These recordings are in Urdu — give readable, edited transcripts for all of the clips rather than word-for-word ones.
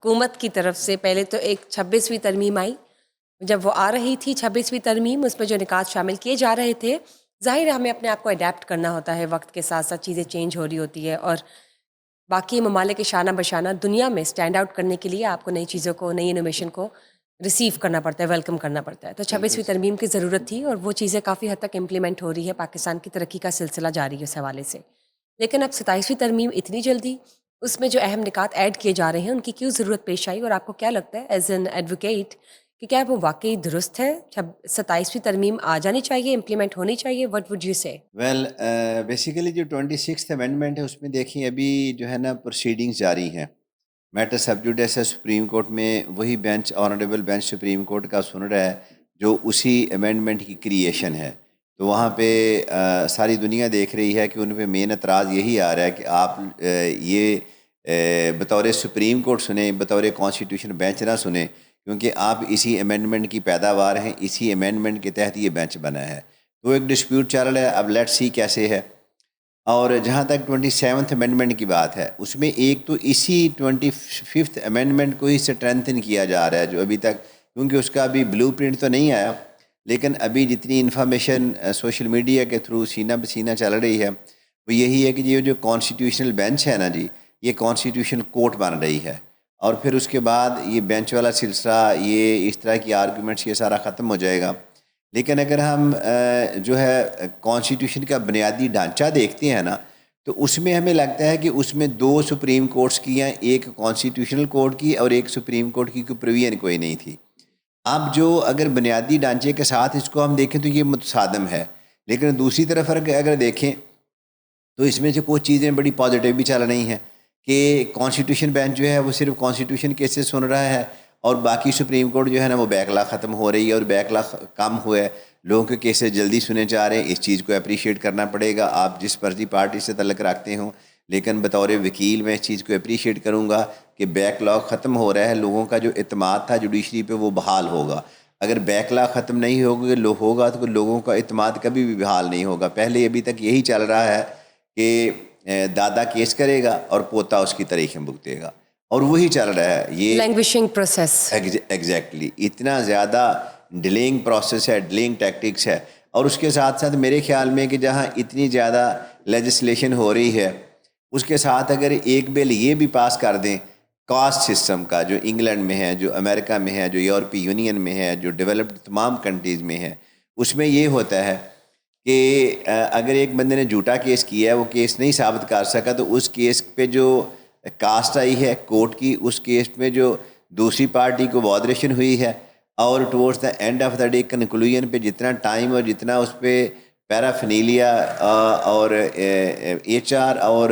حکومت کی طرف سے پہلے تو ایک 26ویں ترمیم آئی. جب وہ آ رہی تھی 26ویں ترمیم، اس میں جو نکات شامل کیے جا رہے تھے، ظاہر ہے ہمیں اپنے آپ کو اڈیپٹ کرنا ہوتا ہے، وقت کے ساتھ ساتھ چیزیں چینج ہو رہی ہوتی ہے، اور باقی ممالک کے شانہ بشانہ دنیا میں اسٹینڈ آؤٹ کرنے کے لیے آپ کو نئی چیزوں کو، نئی انوویشن کو ریسیو کرنا پڑتا ہے، ویلکم کرنا پڑتا ہے. تو 26ویں ترمیم کی ضرورت تھی، اور وہ چیزیں کافی حد تک امپلیمنٹ ہو رہی ہے. پاکستان کی ترقی کا سلسلہ جاری ہے اس حوالے سے. لیکن اب 27ویں ترمیم اتنی جلدی، اس میں جو اہم نکات ایڈ کیے جا رہے ہیں ان کی کیوں ضرورت پیش آئی، اور آپ کو کیا لگتا ہے ایز این ایڈوکیٹ کہ کیا وہ واقعی درست ہے؟ 27ویں ترمیم آ جانی چاہیے، امپلیمنٹ ہونی چاہیے؟ وٹ وڈ یو سے؟ ویل بیسیکلی جو 26th امینڈمنٹ ہے اس میں دیکھیں ابھی جو ہے نا پروسیڈنگز جاری ہیں. میٹر سب جوڈیس ہے سپریم کورٹ میں، وہی bench honourable bench supreme court کا سن رہا ہے جو اسی امینڈمنٹ کی کریشن ہے. تو وہاں پہ ساری دنیا دیکھ رہی ہے کہ ان پہ مین اعتراض یہی آ رہا ہے کہ آپ یہ بطور سپریم کورٹ سنیں، بطور کانسٹیٹیوشن بینچ نہ سنیں، کیونکہ آپ اسی امینڈمنٹ کی پیداوار ہیں، اسی امینڈمنٹ کے تحت یہ بینچ بنا ہے. تو ایک ڈسپیوٹ چل رہا ہے، اب لیٹ سی کیسے ہے. اور جہاں تک 27th امینڈمنٹ کی بات ہے، اس میں ایک تو اسی 25th امینڈمنٹ کو ہی اسٹرینتھن کیا جا رہا ہے جو ابھی تک، کیونکہ اس کا ابھی بلو پرنٹ تو نہیں آیا، لیکن ابھی جتنی انفارمیشن سوشل میڈیا کے تھرو سینہ بسینہ چل رہی ہے وہ یہی ہے کہ یہ جو کانسٹیٹیوشنل بینچ ہے نا جی، یہ کانسٹیٹیوشن کورٹ بن رہی ہے. اور پھر اس کے بعد یہ بینچ والا سلسلہ، یہ اس طرح کی آرگومنٹس یہ سارا ختم ہو جائے گا. لیکن اگر ہم جو ہے کانسٹیٹیوشن کا بنیادی ڈھانچہ دیکھتے ہیں نا، تو اس میں ہمیں لگتا ہے کہ اس میں دو سپریم کورٹس کی ہیں، ایک کانسٹیٹیوشنل کورٹ کی اور ایک سپریم کورٹ کی، کوئی پروویژن کوئی نہیں تھی. اب جو اگر بنیادی ڈھانچے کے ساتھ اس کو ہم دیکھیں تو یہ متصادم ہے، لیکن دوسری طرف اگر دیکھیں تو اس میں سے کچھ چیزیں بڑی پازیٹیو بھی چل رہی ہیں کہ کانسٹیٹیوشن بینچ جو ہے وہ صرف کانسٹیٹیوشن کیسز سن رہا ہے، اور باقی سپریم کورٹ جو ہے نا وہ بیکلاگ ختم ہو رہی ہے اور بیکلاگ کم ہوا ہے، لوگوں کے کیسز جلدی سنے جا رہے ہیں. اس چیز کو اپریشیٹ کرنا پڑے گا، آپ جس مرضی پارٹی سے تعلق رکھتے ہوں. لیکن بطور وکیل میں اس چیز کو اپریشیٹ کروں گا کہ بیک لاگ ختم ہو رہا ہے، لوگوں کا جو اعتماد تھا جوڈیشری پہ وہ بحال ہوگا. اگر بیک لاگ ختم نہیں ہوگا تو لوگوں کا اعتماد کبھی بھی بحال نہیں ہوگا. پہلے ابھی تک یہی چل رہا ہے کہ دادا کیس کرے گا اور پوتا اس کی تاریخیں بھگتے گا، اور وہی چل رہا ہے. یہ لینگویشنگ پروسیس ایگزیکٹلی اتنا زیادہ ڈیلینگ پروسیس ہے، ڈیلینگ ٹیکٹکس ہے. اور اس کے ساتھ ساتھ میرے خیال میں کہ جہاں اتنی زیادہ لیجسلیشن ہو رہی ہے، اس کے ساتھ اگر ایک بل یہ بھی پاس کر دیں کاسٹ سسٹم کا، جو انگلینڈ میں ہے، جو امریکہ میں ہے، جو یورپی یونین میں ہے، جو ڈیولپڈ تمام کنٹریز میں ہے، اس میں یہ ہوتا ہے کہ اگر ایک بندے نے جھوٹا کیس کیا ہے، وہ کیس نہیں ثابت کر سکا، تو اس کیس پہ جو کاسٹ آئی ہے کورٹ کی، اس کیس میں جو دوسری پارٹی کو وادریشن ہوئی ہے، اور towards the and of the day conclusion پہ جتنا ٹائم اور جتنا اس پہ پیرافینیلیا اور ایچ آر اور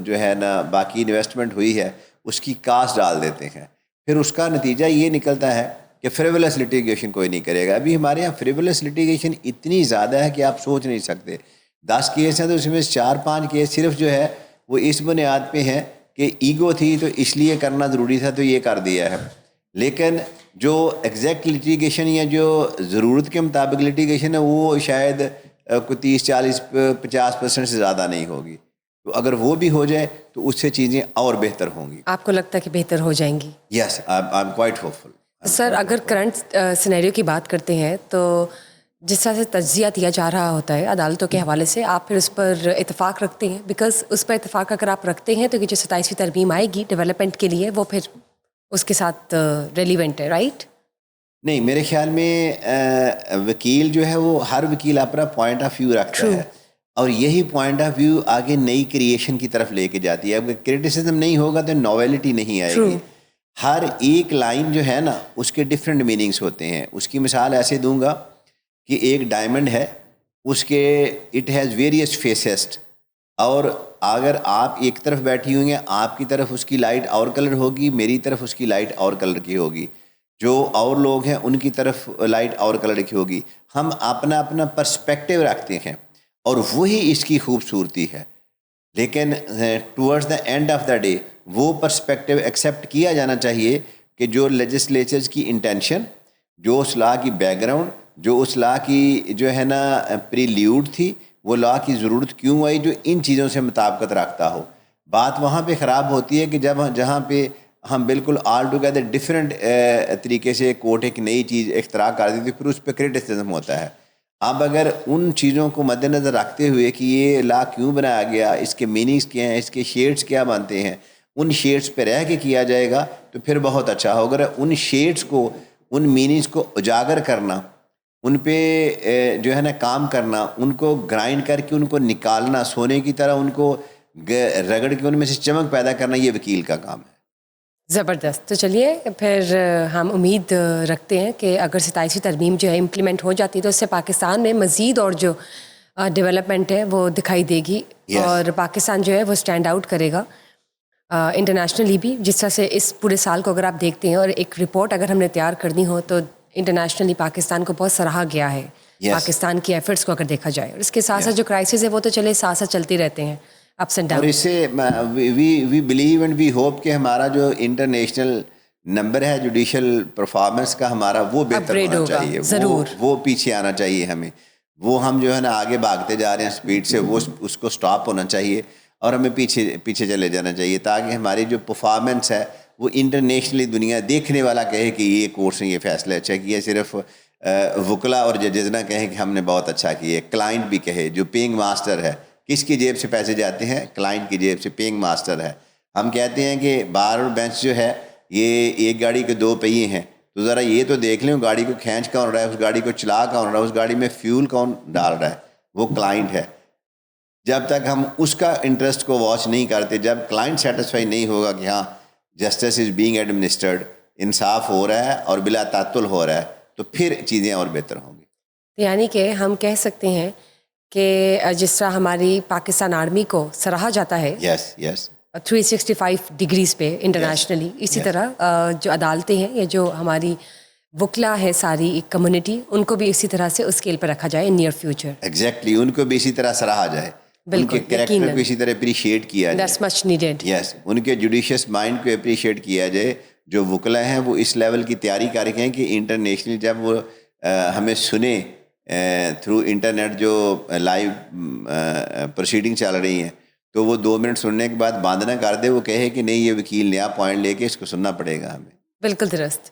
جو ہے نا باقی انویسٹمنٹ ہوئی ہے، اس کی کاسٹ ڈال دیتے ہیں. پھر اس کا نتیجہ یہ نکلتا ہے کہ فریولس لٹیگیشن کوئی نہیں کرے گا. ابھی ہمارے یہاں فریولس لٹیگیشن اتنی زیادہ ہے کہ آپ سوچ نہیں سکتے. 10 کیس ہیں تو اس میں 4-5 کیس صرف جو ہے وہ اس بنیاد پہ ہیں کہ ایگو تھی تو اس لیے کرنا ضروری تھا تو یہ کر دیا ہے. لیکن جو ایگزیکٹ لٹیگیشن یا جو ضرورت کے مطابق لٹیگیشن ہے وہ شاید کوئی 30-40-50% سے زیادہ نہیں ہوگی. تو اگر وہ بھی ہو جائے تو اس سے چیزیں اور بہتر ہوں گی. آپ کو لگتا ہے کہ بہتر ہو جائیں گی؟ یس، آئی ایم کوائٹ ہوپ فل. سر، اگر کرنٹ سینیریو کی بات کرتے ہیں تو جس طرح سے تجزیہ دیا جا رہا ہوتا ہے عدالتوں کے حوالے سے، آپ پھر اس پر اتفاق رکھتے ہیں؟ بیکاز اس پر اتفاق اگر آپ رکھتے ہیں تو یہ جو 27ویں ترمیم آئے گی ڈیولپمنٹ کے لیے، وہ پھر اس کے ساتھ ریلیونٹ ہے، رائٹ؟ نہیں، میرے خیال میں وکیل جو ہے وہ ہر وکیل اپنا پوائنٹ آف ویو رکھتا ہے، اور یہی پوائنٹ آف ویو آگے نئی کریشن کی طرف لے کے جاتی ہے. اگر کرٹیسزم نہیں ہوگا تو نویلٹی نہیں آئے گی. ہر ایک لائن جو ہے نا اس کے ڈفرینٹ میننگس ہوتے ہیں. اس کی مثال ایسے دوں گا کہ ایک ڈائمنڈ ہے، اس کے اٹ ہیز ویریس فیسسٹ، اور اگر آپ ایک طرف بیٹھی ہوئی ہیں، آپ کی طرف اس کی لائٹ اور کلر ہوگی، میری طرف اس کی لائٹ اور کلر کی ہوگی، جو اور لوگ ہیں ان کی طرف لائٹ اور کلر کی ہوگی. ہم اپنا اپنا پرسپیکٹیو رکھتے ہیں اور وہی اس کی خوبصورتی ہے. لیکن towards the and of the day وہ پرسپیکٹیو ایکسیپٹ کیا جانا چاہیے کہ جو لیجسلیچرز کی انٹینشن، جو اس لا کی بیک گراؤنڈ، جو اس لا کی جو ہے نا پریلیوڈ تھی، وہ لا کی ضرورت کیوں آئی، جو ان چیزوں سے مطابقت رکھتا ہو. بات وہاں پہ خراب ہوتی ہے کہ جہاں پہ ہم بالکل آل ٹوگیدر ڈفرینٹ طریقے سے کورٹ ایک نئی چیز اختراع کر دیتی، پھر اس پہ کرٹیسزم ہوتا ہے. اب اگر ان چیزوں کو مد نظر رکھتے ہوئے کہ یہ لا کیوں بنایا گیا، اس کے میننگز کیا ہیں، اس کے شیڈز کیا بنتے ہیں، ان شیڈز پہ رہ کے کیا جائے گا تو پھر بہت اچھا ہوگا. ان شیڈز کو، ان میننگز کو اجاگر کرنا، ان پہ جو ہے نا کام کرنا، ان کو گرائنڈ کر کے ان کو نکالنا، سونے کی طرح ان کو رگڑ کے ان میں سے چمک پیدا کرنا، یہ وکیل کا کام ہے. زبردست. تو چلیے پھر ہم امید رکھتے ہیں کہ اگر 27ویں ترمیم جو ہے امپلیمنٹ ہو جاتی ہے تو اس سے پاکستان میں مزید اور جو ڈیولپمنٹ ہے وہ دکھائی دے گی. Yes. اور پاکستان جو ہے وہ اسٹینڈ آؤٹ کرے گا انٹرنیشنلی بھی. جس طرح سے اس پورے سال کو اگر آپ دیکھتے ہیں اور ایک رپورٹ اگر ہم نے تیار کرنی ہو تو انٹرنیشنلی پاکستان کو بہت سراہا گیا ہے. Yes. پاکستان کی ایفرٹس کو اگر دیکھا جائے، اور اس کے ساتھ ساتھ جو کرائسس ہے وہ تو چلے ساتھ ساتھ چلتے رہتے ہیں، اپس اینڈ اور ڈاؤن. اس سے we believe and we hope کہ ہمارا جو انٹرنیشنل نمبر ہے جوڈیشل پرفارمنس کا ہمارا وہ بہتر Upgrade ہونا ہوگا، چاہیے. ضرور. وہ پیچھے آنا چاہیے ہمیں. وہ ہم جو ہے نا آگے بھاگتے جا رہے ہیں اسپیڈ سے، وہ اس کو سٹاپ ہونا چاہیے اور ہمیں پیچھے چلے جانا چاہیے تاکہ ہماری جو پرفارمنس ہے وہ انٹرنیشنلی دنیا دیکھنے والا کہے کہ یہ کورس نے یہ فیصلہ اچھا کیا. صرف وکلا اور ججز نہ کہیں کہ ہم نے بہت اچھا کیا، کلائنٹ بھی کہے. جو پینگ ماسٹر ہے، کس کی جیب سے پیسے جاتے ہیں؟ کلائنٹ کی جیب سے. پینگ ماسٹر ہے. ہم کہتے ہیں کہ بار اور بینچ جو ہے یہ ایک گاڑی کے دو پہیے ہیں، تو ذرا یہ تو دیکھ لیں گاڑی کو کھینچ کون رہا ہے، اس گاڑی کو چلا کون رہا ہے، اس گاڑی میں فیول کون ڈال رہا ہے؟ وہ کلائنٹ ہے. جب تک ہم اس کا انٹرسٹ کو واچ نہیں کرتے، جب کلائنٹ سیٹسفائی نہیں ہوگا کہ ہاں جسٹس از بینگ ایڈمنسٹرڈ، انصاف ہو رہا ہے اور بلا تعطل ہو رہا ہے، تو پھر چیزیں اور بہتر ہوں گی. یعنی کہ ہم کہہ سکتے ہیں کہ جس طرح ہماری پاکستان آرمی کو سراہا جاتا ہے یس یس 365 ڈگریز پہ انٹرنیشنلی، اسی Yes. طرح جو عدالتیں ہیں یا جو ہماری وکلا ہے ساری ایک کمیونٹی، ان کو بھی اسی طرح سے اس اسکیل پہ رکھا جائے نیئر فیوچر. ایگزیکٹلی ان کو بھی اسی طرح سراہا جائے، ان کے کریکٹر کو اسی طرح اپریشیٹ کیا جائے. That's much needed. یس ان کے جوڈیشیس مائنڈ کو اپریشیٹ کیا جائے. جو وکلا ہیں وہ اس لیول کی تیاری کر کے ہیں کہ انٹرنیشنل جب وہ ہمیں سنیں تھرو انٹرنیٹ، جو لائیو پروسیڈنگ چل رہی ہیں، تو وہ 2 منٹ سننے کے بعد بند نہ کر دے، وہ کہے کہ نہیں یہ وکیل نیا پوائنٹ لے کے اس کو سننا پڑے گا ہمیں. بالکل درست.